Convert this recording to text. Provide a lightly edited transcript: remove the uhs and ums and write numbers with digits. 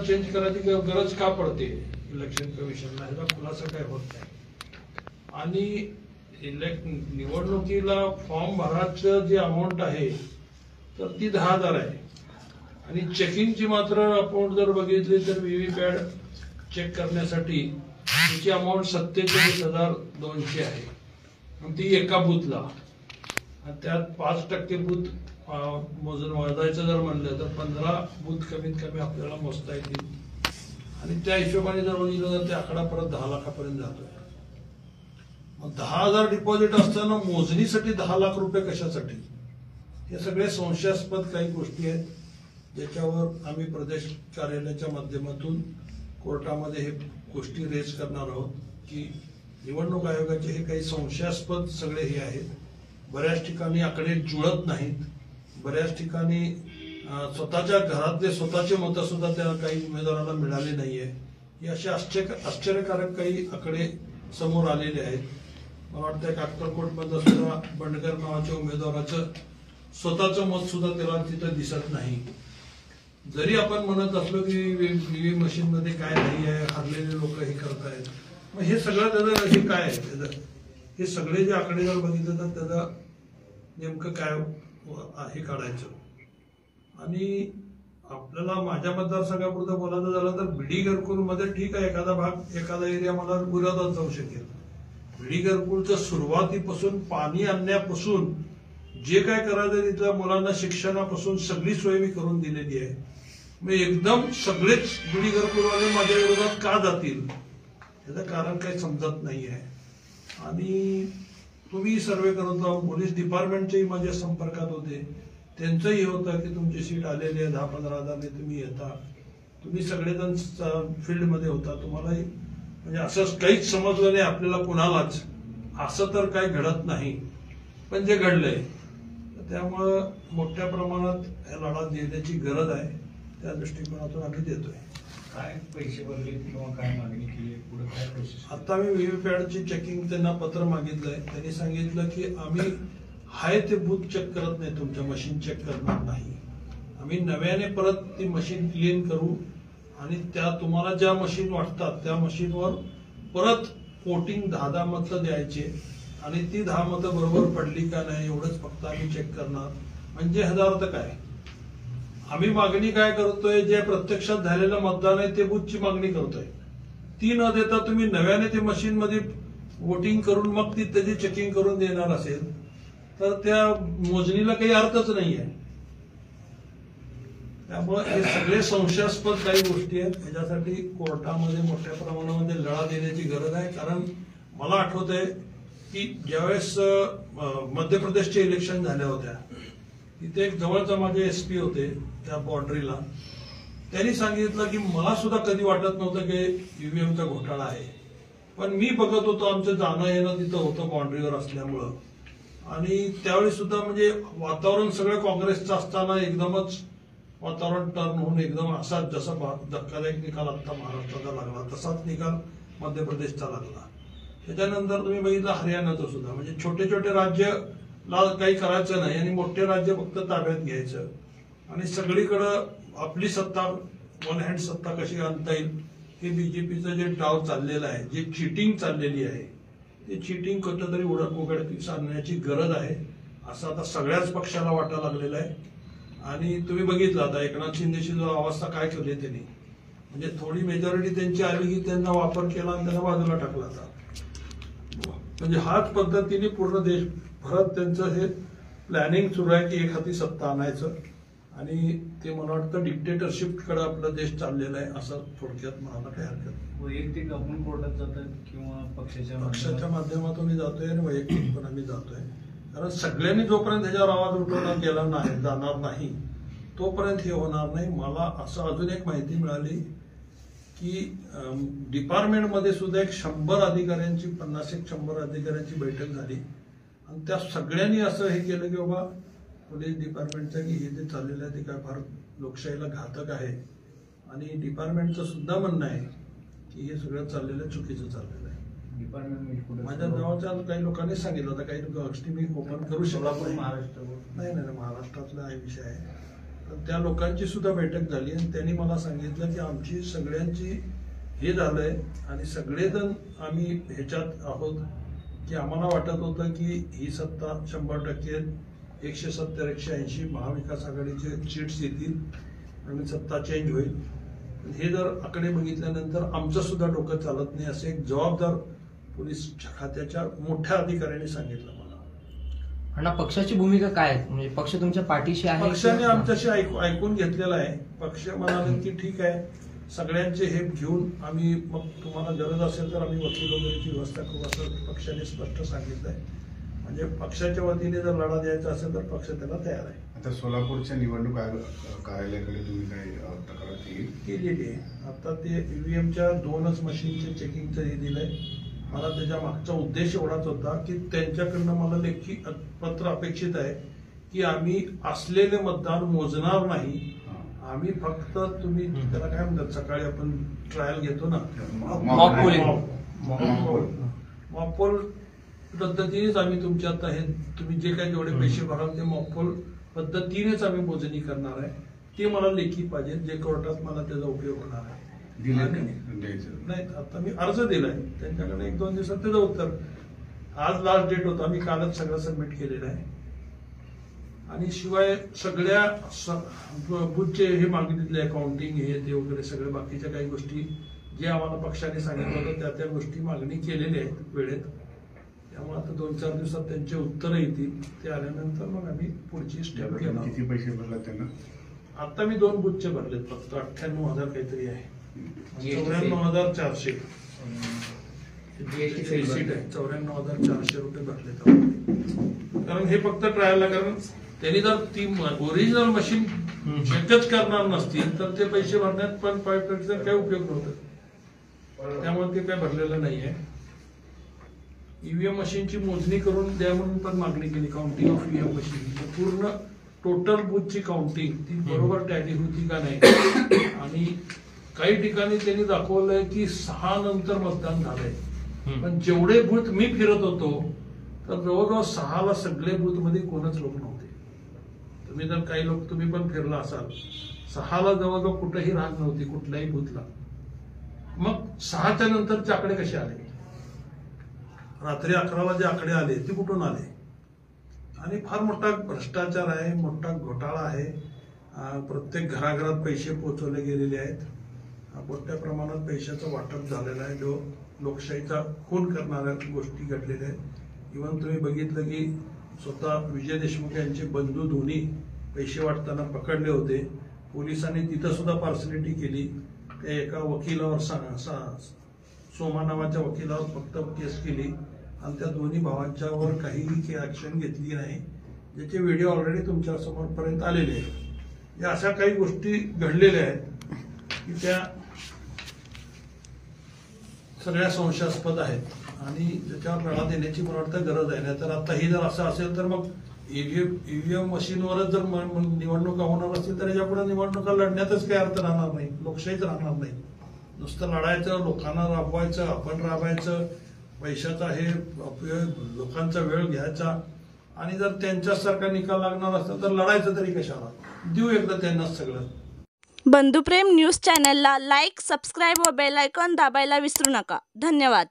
Change करायची गरज का पडते इलेक्शन कमिशनला, ह्याचा खुलासा काय होत नाही. आणि निवडणुकीला फॉर्म भरायचं जी अमाऊंट आहे तर ती 10,000 आहे. आणि चेकिंगची मात्र आपण जर बघितली तर व्हीव्हीपॅट चेक करण्यासाठी त्याची अमाऊंट 47,200 आहे. आणि ती एका बुथला, आणि त्यात 5% बूथ मोजून वाजायचं जर म्हणलं तर 15 बूथ कमीत कमी आपल्याला मोजता येतील. आणि त्या हिशोबाने जर बघितलं तर ते आकडा परत 10 लाखापर्यंत जातोय. मग 10,000 डिपॉझिट असताना मोजणीसाठी 10 लाख रुपये कशासाठी, हे सगळे संशयास्पद काही गोष्टी आहेत ज्याच्यावर आम्ही प्रदेश कार्यालयाच्या माध्यमातून कोर्टामध्ये हे गोष्टी रेज करणार आहोत की निवडणूक आयोगाचे हे काही संशयास्पद सगळे हे आहेत. बऱ्याच ठिकाणी आकडे जुळत नाहीत, बऱ्याच ठिकाणी स्वतःच्या घरातले स्वतःचे मतं सुद्धा त्या काही उमेदवारांना मिळाले नाहीये. हे असे आश्चर्यकारक काही आकडे समोर आलेले आहेत. मला वाटतं एक अक्कलकोटमधलं सुद्धा बंडकर नावाच्या उमेदवाराचं स्वतःचं मत सुद्धा त्याला तिथं दिसत नाही. जरी आपण म्हणत असलो की ईव्हीएम मशीन मध्ये काय नाही आहे, हरलेले लोक हे करतायत, मग हे सगळं त्याचं हे काय आहे, त्याचं हे सगळे जे आकडे जर बघितलं तर त्याचं नेमकं काय हे काढायचं. आणि आपल्याला माझ्या मतदारसंघापुरतं बोलायचं झालं तर बीडी घरकुलमध्ये ठीक आहे, एखादा भाग एखादा एरिया मला विरोधात जाऊ शकेल. बीडी घरकुलच्या सुरुवातीपासून पाणी आणण्यापासून जे काय करायचं तिथल्या मुलांना शिक्षणापासून सगळी सोय मी करून दिलेली आहे. मग एकदम सगळेच बीडी घरकुलवाले माझ्या विरोधात का जातील, याचं कारण काही समजत नाही आहे. आणि तुम्ही सर्वे करत जाऊ, पोलीस डिपार्टमेंटच्याही माझ्या संपर्कात होते, त्यांचंही होतं की तुमची सीट आलेली आहे, 10-15 हजारने तुम्ही येता, तुम्ही सगळेजण फील्डमध्ये होता, तुम्हालाही म्हणजे असं काहीच समजलं नाही आपल्याला कुणालाच. असं तर काही घडत नाही, पण जे घडलंय त्यामुळं मोठ्या प्रमाणात या लढा देण्याची गरज आहे. त्या दृष्टिकोनातून आम्ही देतोय. काय पैसे भरले किंवा काय मागणी केली, पुढे काय प्रोसेस? आता मी व्हीव्हीपॅटची चेकिंग त्यांना पत्र मागितलंय. त्यांनी सांगितलं की आम्ही हाय ते बूथ चेक करत नाही, तुमच्या मशीन चेक करणार नाही. आम्ही नव्याने परत ती मशीन क्लीन करू आणि त्या तुम्हाला ज्या मशीन वाटतात त्या मशीनवर परत कोटिंग 10 मतं द्यायचे आणि ती 10 मतं बरोबर पडली का नाही एवढंच फक्त आम्ही चेक करणार. म्हणजे ह्याचा अर्थ काय, आम्ही मागणी काय करतोय, जे प्रत्यक्षात झालेलं मतदान आहे ते बूथची मागणी करतोय. ती न देता तुम्ही नव्याने ते मशीन मध्ये वोटिंग करून मग ती त्याची चेकिंग करून देणार असेल तर त्या मोजणीला काही अर्थच नाहीये. त्यामुळे हे सगळे संशयास्पद काही गोष्टी आहेत. याच्यासाठी कोर्टामध्ये मोठ्या प्रमाणामध्ये लढा देण्याची गरज आहे. कारण मला आठवतंय की ज्यावेळेस मध्य प्रदेशचे इलेक्शन झाल्या होत्या, तिथे एक जवळचा माझे एसपी होते त्या बाँड्रीला, त्यांनी सांगितलं की मला सुद्धा कधी वाटत नव्हतं की ईव्हीएमचा घोटाळा आहे, पण मी बघत होतो, आमचं जाणं येणं तिथं होतं बाँड्रीवर असल्यामुळं. आणि त्यावेळी सुद्धा म्हणजे वातावरण सगळं काँग्रेसचं असताना एकदमच वातावरण टर्न होऊन एकदम असाच जसा धक्कादायक निकाल आता महाराष्ट्राचा लागला तसाच निकाल मध्य प्रदेशचा लागला. त्याच्यानंतर तुम्ही बघितलं हरियाणाचं सुद्धा, म्हणजे छोटे छोटे राज्यला काही करायचं नाही आणि मोठे राज्य फक्त ताब्यात घ्यायचं आणि सगळीकडं आपली सत्ता वन हँड सत्ता कशी आणता येईल हे बीजेपीचं जे डाव चाललेलं आहे, जे चीटिंग चाललेली आहे, ते चीटिंग कुठंतरी उघडकीस आणण्याची गरज आहे असं आता सगळ्याच पक्षाला वाटायला लागलेलं आहे. आणि तुम्ही बघितलं आता एकनाथ शिंदेशी जो अवस्था काय केली त्यांनी, म्हणजे थोडी मेजॉरिटी त्यांची आली की त्यांना वापर केला आणि त्यांना बाजूला टाकला होता. म्हणजे हाच पद्धतीने पूर्ण देशभरात त्यांचं हे प्लॅनिंग सुरू आहे की एक हाती सत्ता आणायचं आणि ते मला वाटतं डिक्टेटरशिप कडे आपला देश चाललेला आहे असं थोडक्यात म्हणायला काही हरकत नाही. वैयक्तिक आपण कोर्टात जातात किंवा पक्षाच्या माध्यमातून जातोय आणि वैयक्तिक पण आम्ही जातोय. कारण सगळ्यांनी जोपर्यंत ह्याच्यावर आवाज उठवला गेला नाही जाणार नाही तोपर्यंत हे होणार नाही. मला असं अजून एक माहिती मिळाली की डिपार्टमेंटमध्ये सुद्धा एक 100 अधिकाऱ्यांची 50-100 अधिकाऱ्यांची बैठक झाली आणि त्या सगळ्यांनी असं हे केलं की बाबा पोलीस डिपार्टमेंटचं की हे जे चाललेलं आहे ते काय फार लोकशाहीला घातक आहे. आणि डिपार्टमेंटचं सुद्धा म्हणणं आहे की हे सगळं चाललेलं चुकीचं चाललेलं आहे. डिपार्टमेंट माझ्या जवळच्या काही लोकांनी सांगितलं, आता काही गोष्टी मी ओपन करू शकत नाही. महाराष्ट्र नाही महाराष्ट्रातला हा विषय आहे. तर त्या लोकांची सुद्धा बैठक झाली आणि त्यांनी मला सांगितलं की आमची सगळ्यांची हे झालंय आणि सगळेजण आम्ही ह्याच्यात आहोत की आम्हाला वाटत होतं की ही सत्ता 100% 170 180 महाविकास आघाडीचे सीट्स येतील आणि सत्ता चेंज होईल. हे जर आकडे बघितल्यानंतर आमचं सुद्धा डोकं चालत नाही असं एक जबाबदार पोलीस खात्याच्या मोठ्या अधिकाऱ्यांनी सांगितलं मला. अण्णा, पक्षाची भूमिका काय आहे? म्हणजे पक्ष तुमच्या पाठीशी आहे? पक्षाने आमच्याशी ऐकून घेतलेलं आहे. पक्ष म्हणाले की ठीक आहे, सगळ्यांचे हे घेऊन आम्ही मग तुम्हाला गरज असेल तर आम्ही वकील वगैरेची व्यवस्था करू असं पक्षाने स्पष्ट सांगितलंय. म्हणजे पक्षाच्या वतीने जर लढा द्यायचा असेल तर पक्ष त्याला तयार आहे. आता सोलापूरच्या निवडणूक कार्यालयाकडे तुम्ही काही तक्रार केलेली आहे. आता ते ईव्हीएमच्या 2च मशीनचे चेकिंगचं हे दिलंय. मला त्याच्या मागचा उद्देश एवढाच होता की त्यांच्याकडनं मला लेखी पत्र अपेक्षित आहे की आम्ही असलेले मतदान मोजणार नाही. आम्ही फक्त तुम्ही त्याला काय म्हणतात, सकाळी आपण ट्रायल घेतो ना, मॉक पोल पद्धतीनेच आम्ही तुमच्या आता हे तुम्ही जे काही जेवढे पैसे भराल ते मॉक पोल पद्धतीनेच आम्ही मोजणी करणार आहे. ते मला लेखी पाहिजे, जे कोर्टात मला त्याचा उपयोग होणार आहे. नाही, आता मी अर्ज दिलाय त्यांच्याकडे 1-2 दिवसात त्याचं उत्तर. आज लास्ट डेट होता, मी कालच सगळं सबमिट केलेलं आहे. आणि शिवाय सगळ्या बूथचे हे मागितले अकाउंटिंग हे ते वगैरे सगळ्या बाकीच्या काही गोष्टी जे आम्हाला पक्षाने सांगितलं होतं त्या गोष्टी मागणी केलेल्या आहेत वेळेत. त्यामुळे आता 2-4 दिवसात त्यांचे उत्तर येतील. ते आल्यानंतर मग आम्ही पुढची स्टेप घेणार. किती पैसे भरला त्यांना? आता मी 2 बूथचे भरलेत, फक्त 98,000 काहीतरी आहे. 94,400 सीट आहे. 94,400 रुपये भरलेत. कारण हे फक्त ट्रायलला, कारण त्यांनी जर ती ओरिजिनल मशीन चेकच करणार नसतील तर ते पैसे भरण्यात पण काही उपयोग नव्हता. त्यामुळे ते काय भरलेलं नाहीये. ईव्हीएम मशीनची मोजणी करून द्या म्हणून पण मागणी केली. काउंटिंग ऑफ ईव्हीएम मशीन, पूर्ण टोटल बूथची काउंटिंग ती बरोबर टॅली होती का नाही. आणि काही ठिकाणी त्यांनी दाखवलंय की 6 नंतर मतदान झालंय, पण जेवढे बूथ मी फिरत होतो तर जवळजवळ 6ला सगळे बूथ मध्ये कोणच लोक नव्हते. तुम्ही जर काही लोक तुम्ही पण फिरला असाल, 6ला जवळजवळ कुठेही राहत नव्हती कुठल्याही बूथला. मग 6च्या नंतरचे आकडे कसे आले? रात्री 11ला जे आकडे आले ते कुठून आले? आणि फार मोठा भ्रष्टाचार आहे, मोठा घोटाळा आहे. प्रत्येक घराघरात पैसे पोहोचवले गेलेले आहेत. मोठ्या प्रमाणात पैशाचं वाटप झालेलं आहे. जो लोकशाहीचा खून करणाऱ्या गोष्टी घडलेल्या आहेत. इव्हन तुम्ही बघितलं की स्वतः विजय देशमुख यांचे बंधू दोन्ही पैसे वाटताना पकडले होते. पोलिसांनी तिथं सुद्धा पार्सलिटी केली. त्या एका वकिलावर सोमा नावाच्या वकिलावर फक्त केस केली आणि त्या दोन्ही भावांच्यावर काहीही ऍक्शन घेतली नाही, ज्याचे व्हिडिओ ऑलरेडी तुमच्या समोरपर्यंत आलेले आहेत. या अशा काही गोष्टी घडलेल्या आहेत की त्या सगळ्या संशयास्पद आहेत आणि त्याच्यावर लढा देण्याची मला वाटतं गरज आहे. नाही तर आता ही जर असं असेल तर मग ईव्हीएम मशीनवरच जर निवडणुका होणार असतील तर याच्यापुढे निवडणुका लढण्यातच काही अर्थ राहणार नाही, लोकशाहीच राहणार नाही. नुसतं लढायचं, लोकांना राबवायचं, आपण राबायचं, पैशाचा हे लोकांचा वेळ घ्यायचा आणि जर त्यांच्यासारखा निकाल लागणार असता तर लढायचं तरी कशाला? देऊ एकदा त्यांनाच सगळं. बंधुप्रेम न्यूज चॅनलला लाईक, सबस्क्राईब व बेल आयकॉन दाबायला विसरू नका. धन्यवाद.